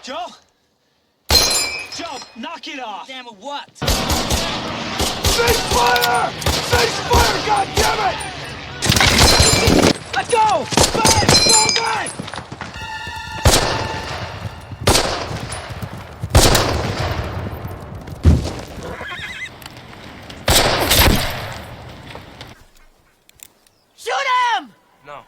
Joe? Joe, knock it off! Damn it, what? Cease fire! Cease fire, goddammit! Let go! Back! Go back! Shoot him! No.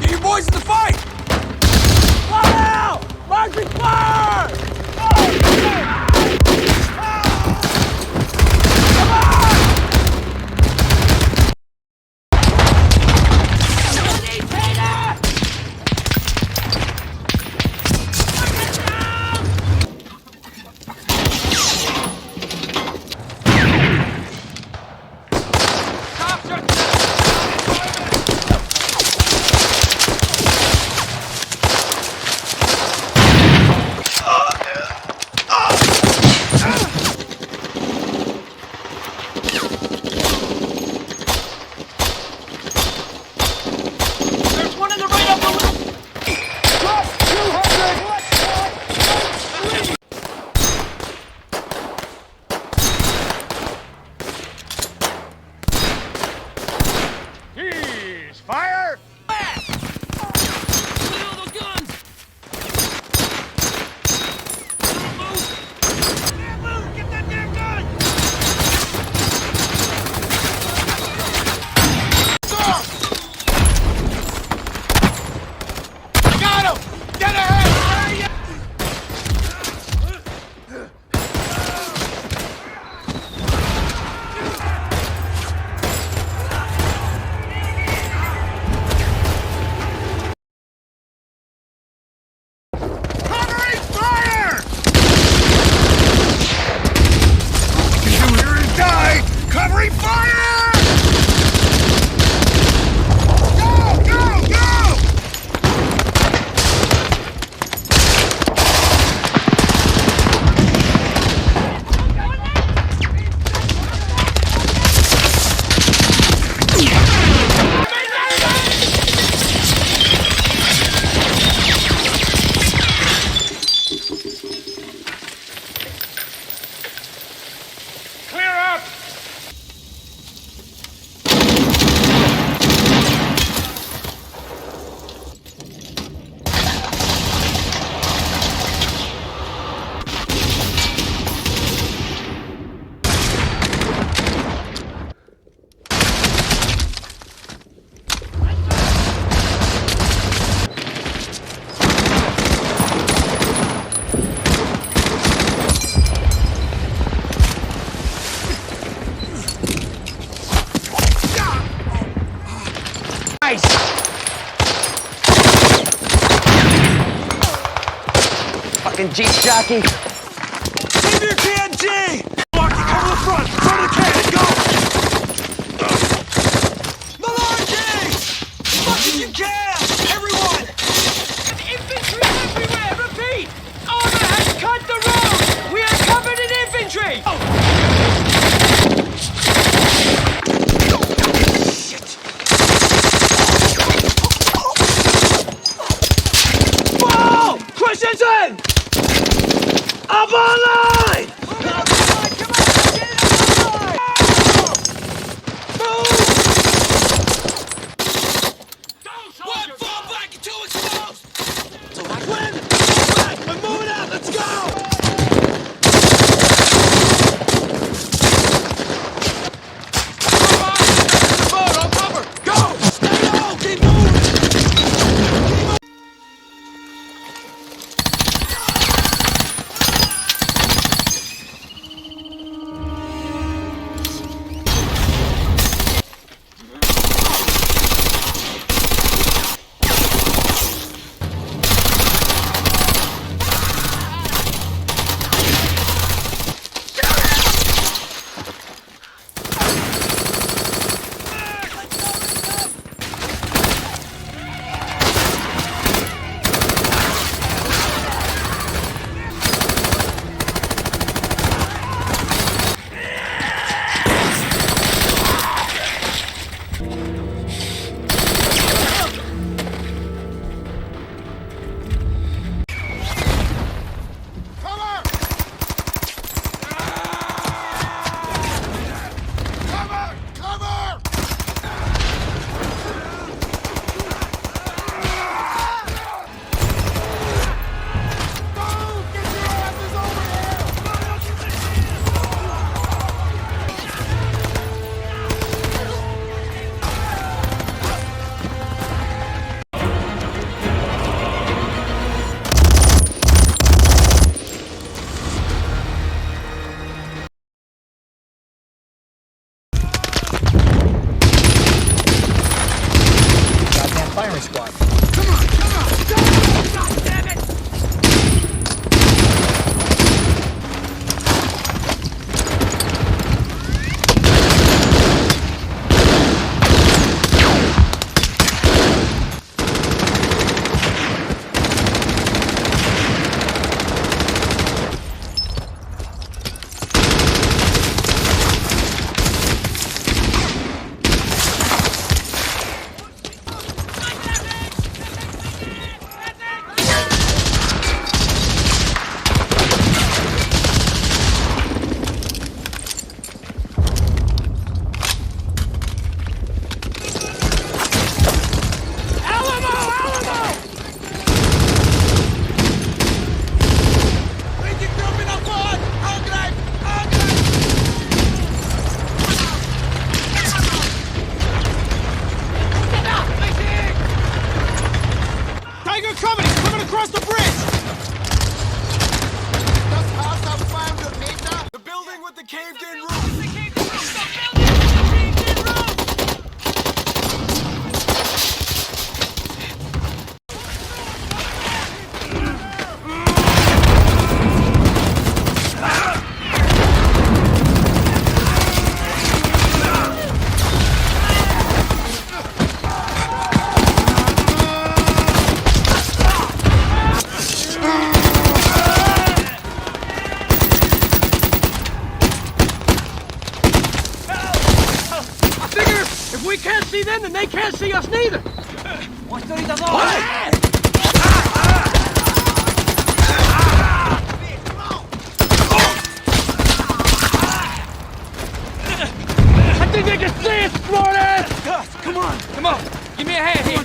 Get your boys in the fight! Fire! Marching fire! There's one in the right upper left! Drop 200! He's fire! Look at all those guns! Move! Move! Get that damn gun! Got him! Get ahead! Covering fire! You can do here is die! Covering fire! Go! Go! Go! Clear up! Nice! Fucking Jeep jockey! Save your TNT! Marky, cover the front! Front of the cannon, go! Malarkey! As much as you can! Everyone! Infantry everywhere! Repeat! Armor has cut the road! We are covered in infantry! Whoa! Christensen! Up online! squad. Come on, come on! God damn it! Coming across the bridge! The building with the caved-in roof! If we can't see them, then they can't see us neither! I think they can see us, smartass! Gus, come on! Come on, give me a hand here.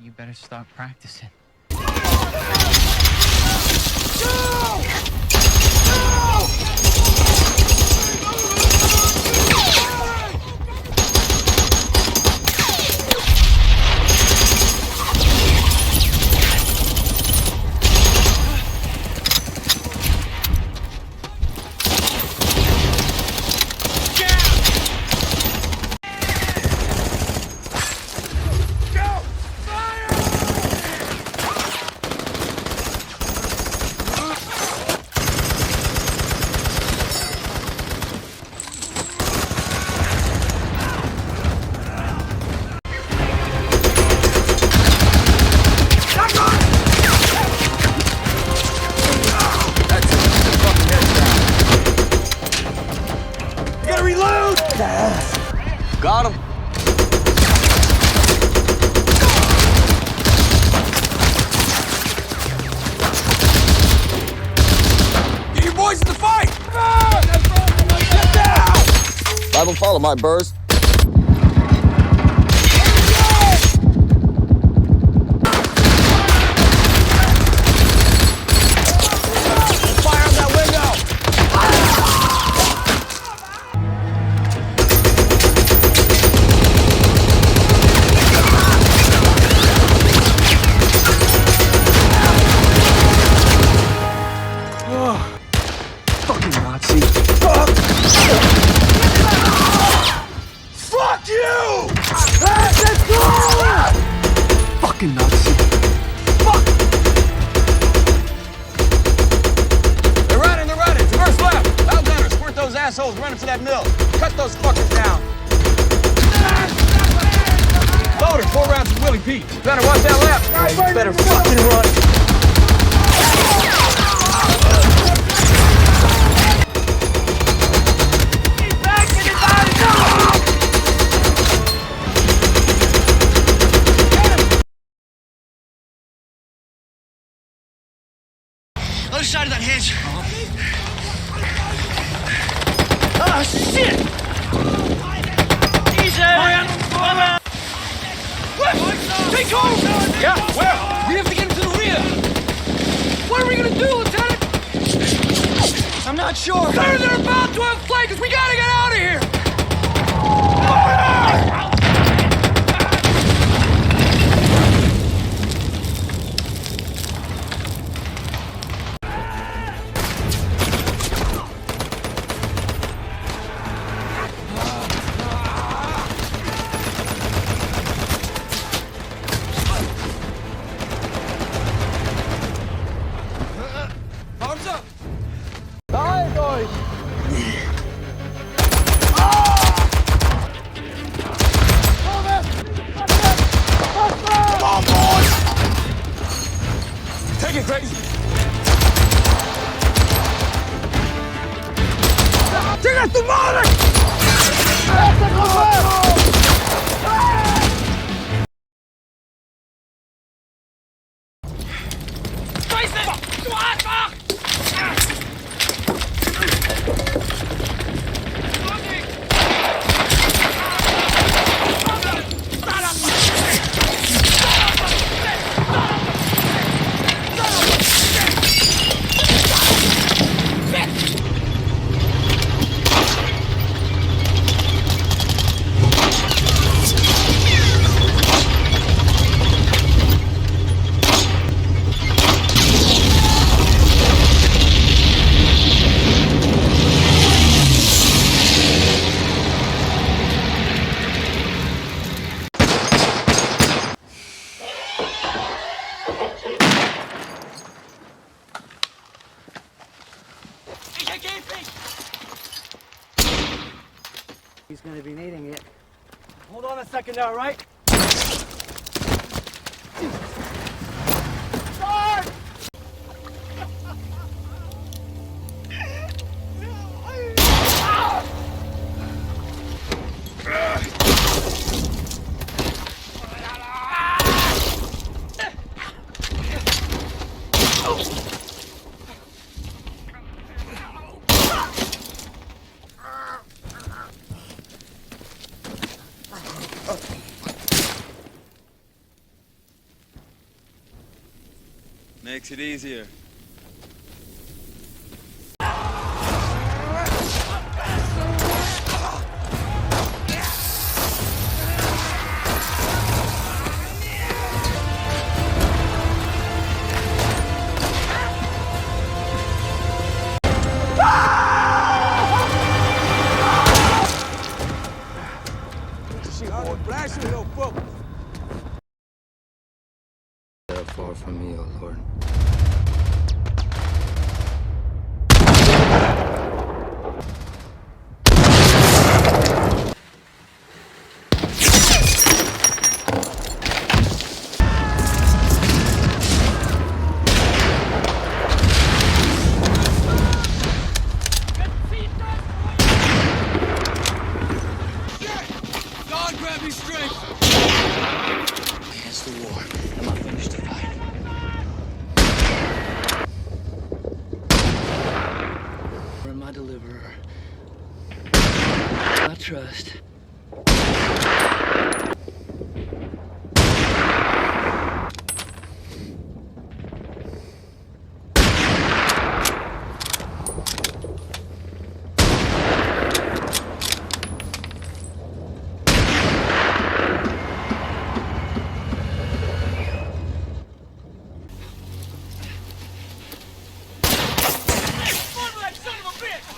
You better start practicing. Got him. Get your boys in the fight! Get down! I will follow my burst. Fire on that window! assholes running for that mill. Cut those fuckers down. Loader, 4 rounds of Willie Pete. Better watch that left. Better fucking run. Other side of that hedge. Oh, shit! Easy! Take hold! Yeah, where? We have to get him to the rear. What are we gonna do, Lieutenant? I'm not sure. They're about to outflank us! We gotta get out of here! Arms up. Come on, boys. Take it, crazy. Tira tu madre! He's going to be needing it. Hold on a second now, right? Makes it easier. Far from me, O Lord. God grab me straight. Against the war. I'm not finished the fight. You're my deliverer. I trust. Son of a bitch!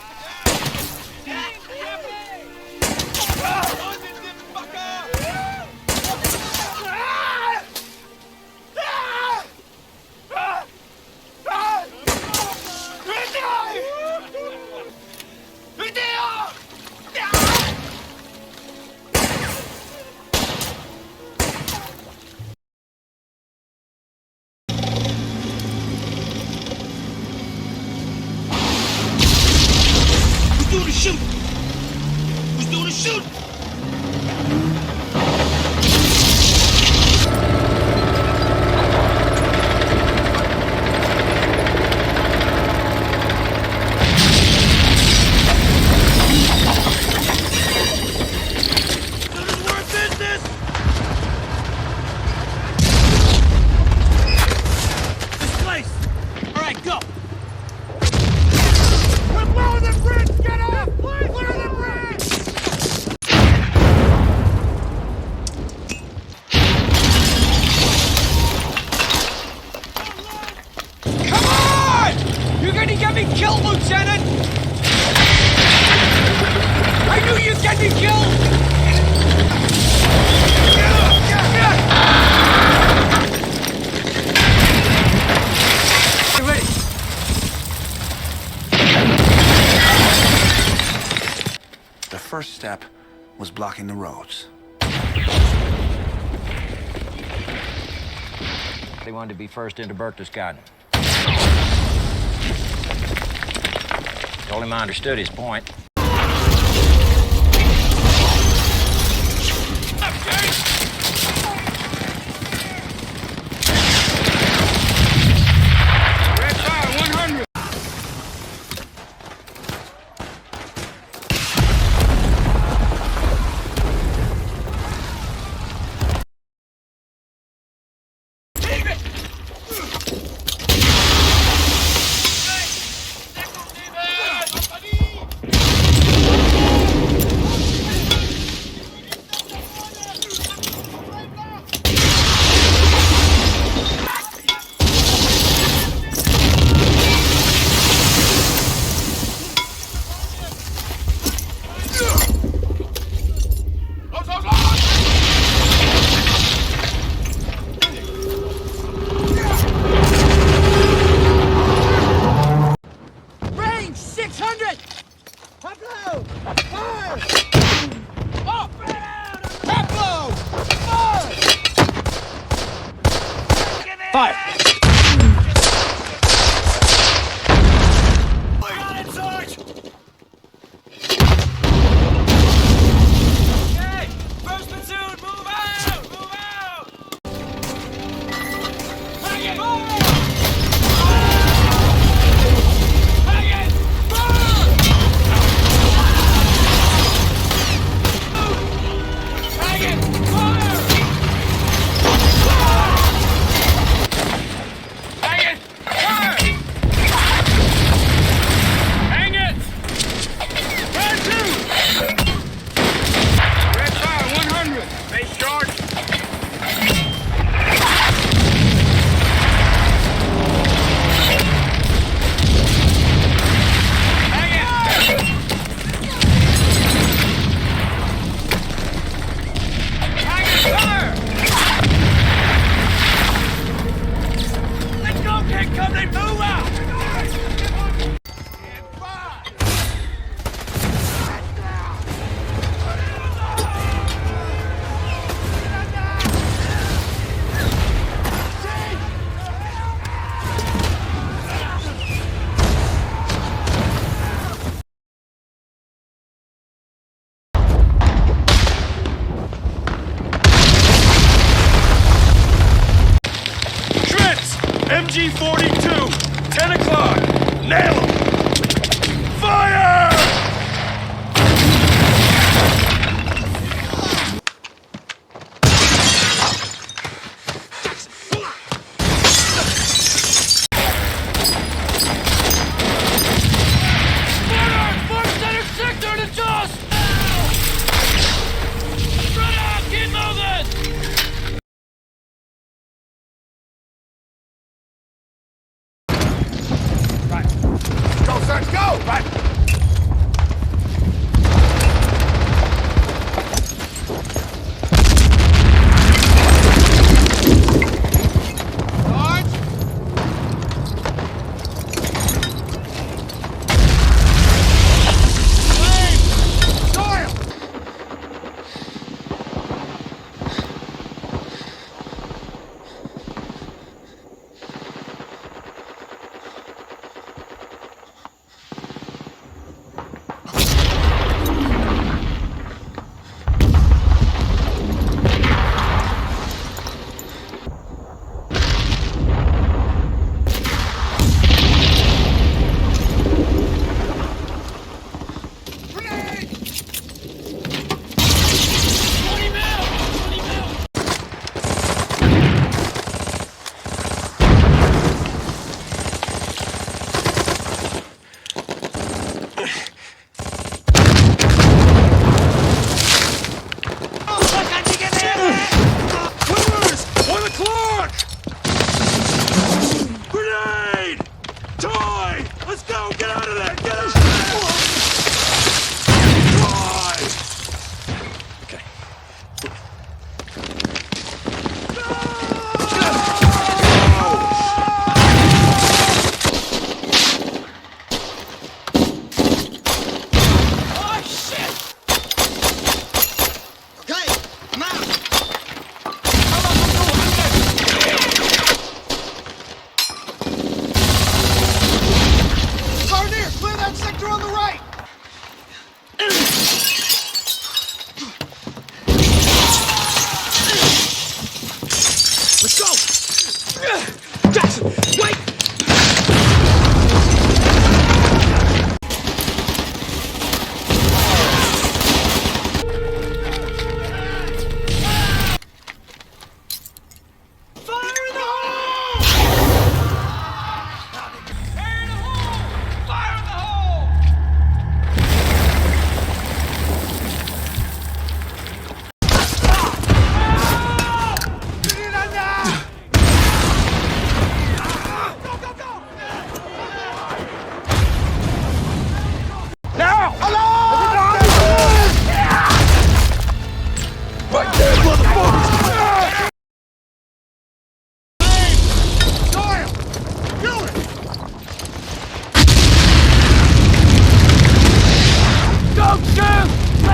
shooting? Who's doing the shooting? You're gonna get me killed, Lieutenant! I knew you'd get me killed! Get ready! The first step was blocking the roads. They wanted to be first into Berchtesgaden. Told him I understood his point. Red fire, 100!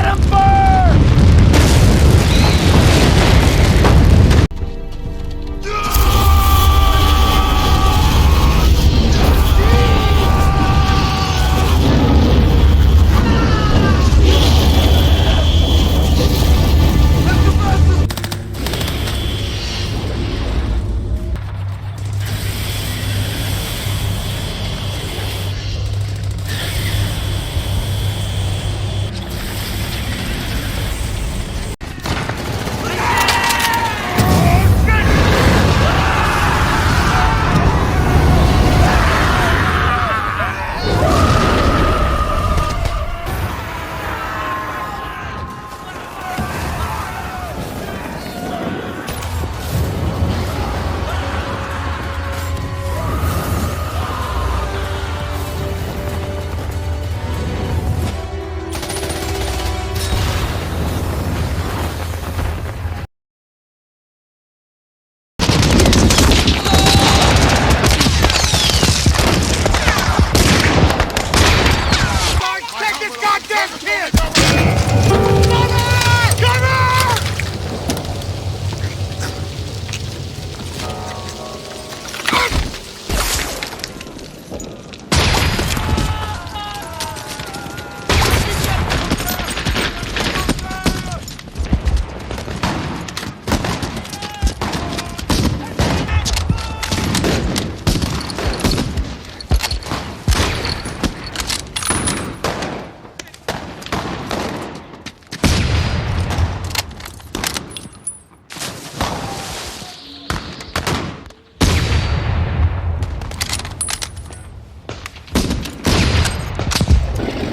Let him burn!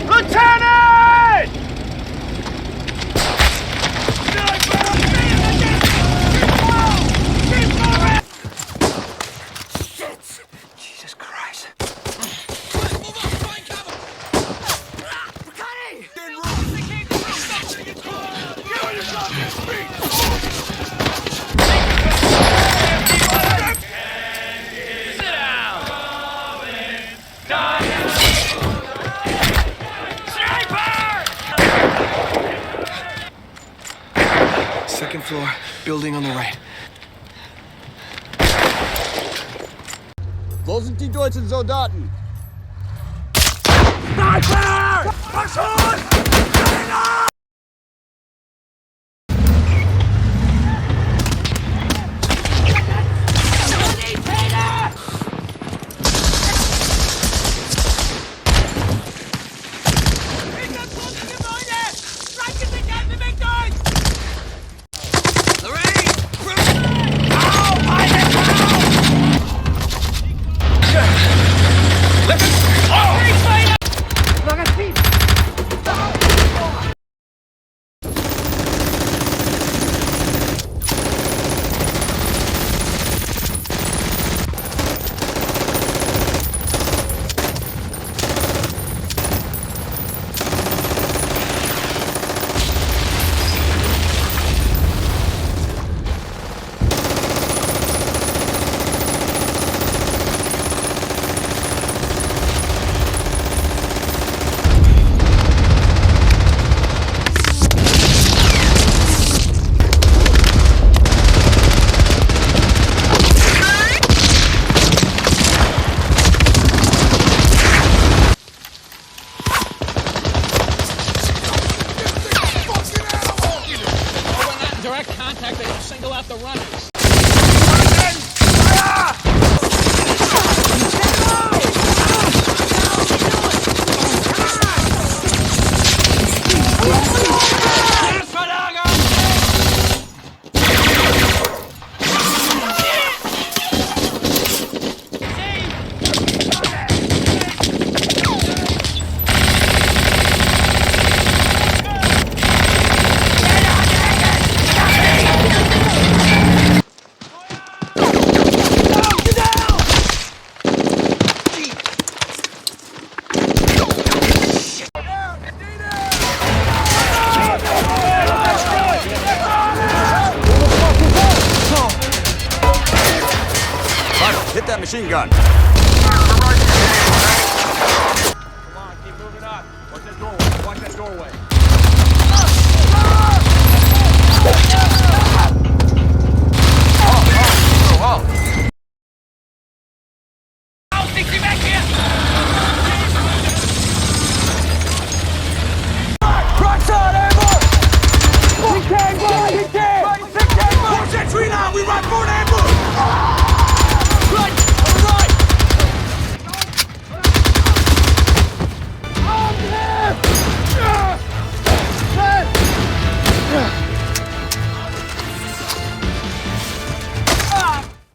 Lieutenant! Jesus Christ. Second floor, building on the right. Wo sind die deutschen Soldaten? Sniper! Verschont! Direct contact, they don't single out the runners. Hit that machine gun. Come on, keep moving up. Watch that doorway. Watch that doorway. Sir!